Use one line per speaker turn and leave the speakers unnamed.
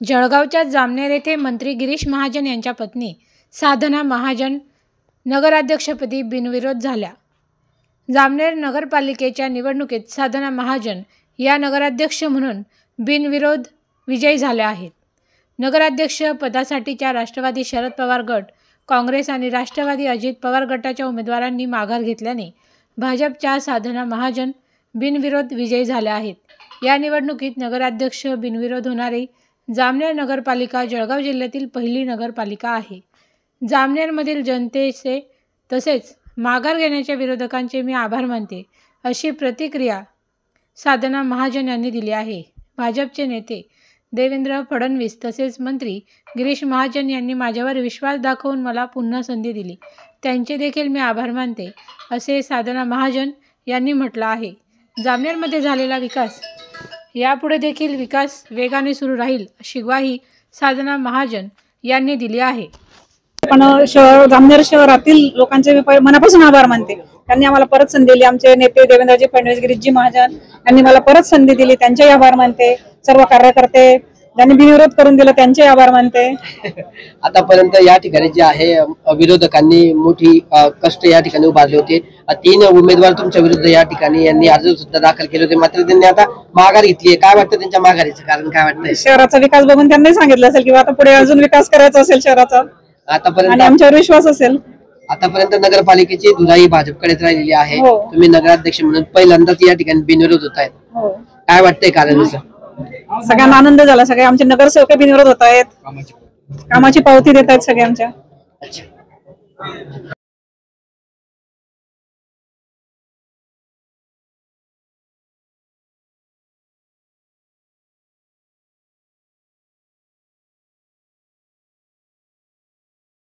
जळगावच्या जामनेर येथे मंत्री गिरीश महाजन यांच्या पत्नी साधना महाजन नगराध्यक्षपदी बिनविरोध झाल्या। जामनेर नगरपालिकेच्या निवडणुकीत साधना महाजन या नगराध्यक्ष म्हणून बिनविरोध विजयी झाल्या आहेत। नगराध्यक्ष पदासाठीच्या राष्ट्रवादी शरद पवार गट, काँग्रेस आणि राष्ट्रवादी अजित पवार गटाच्या उमेदवारांनी माघार घेतल्याने भाजपच्या साधना महाजन बिनविरोध विजयी झाल्या आहेत। या निवडणुकीत नगराध्यक्ष बिनविरोध होणारी जामनेर नगरपालिका जळगाव जिल्ह्यातील पहिली नगरपालिका आहे। जामनेरमधील जनतेचे तसेच माघार घेण्याच्या विरोधकांचे मी आभार मानते, अशी प्रतिक्रिया साधना महाजन यांनी दिली आहे। भाजपचे नेते देवेंद्र फडणवीस तसेच मंत्री गिरीश महाजन यांनी माझ्यावर विश्वास दाखवून मला पुन्हा संधी दिली, त्यांचे देखील मी आभार मानते, असे साधना महाजन यांनी म्हटलं आहे। जामनेरमध्ये झालेला विकास यापुढे देखील विकास वेगाने सुरू राहील, अशी ग्वाही साधना महाजन यांनी दिली आहे।
पण जामनेर शहरातील लोकांचे मी मनापासून आभार मानते। त्यांनी आम्हाला परत संधी दिली। आमचे नेते देवेंद्रजी फडणवीस, गिरीशजी महाजन यांनी मला परत संधी दिली, त्यांचेही आभार मानते। सर्व कार्यकर्ते ज्यांनी बिनविरोध करून दिलं त्यांचे आभार मानते।
आतापर्यंत या ठिकाणी जे आहे विरोधकांनी मोठी कष्ट या ठिकाणी उभारले होते। 3 उमेदवार तुमच्या विरुद्ध या ठिकाणी यांनी अर्ज सुद्धा दाखल केले होते, मात्र त्यांनी आता माघार घेतली। काय वाटतं त्यांच्या माघारीचं कारण काय वाटतंय?
शहराचा विकास बघून त्यांनी सांगितलं असेल की आता पुढे अजून विकास करायचा असेल शहराचा,
आतापर्यंत
आमच्यावर विश्वास असेल।
आतापर्यंत नगरपालिकेची धुलाई भाजपकडेच राहिलेली आहे। तुम्ही नगराध्यक्ष म्हणून पहिल्यांदाच या ठिकाणी बिनविरोध होत आहेत, काय वाटतंय कारण?
सगळ्यांना आनंद झाला, सगळे आमचे नगरसेवक बिनविरोध होत आहेत, कामाची पावती देत आहेत सगळे आमच्या।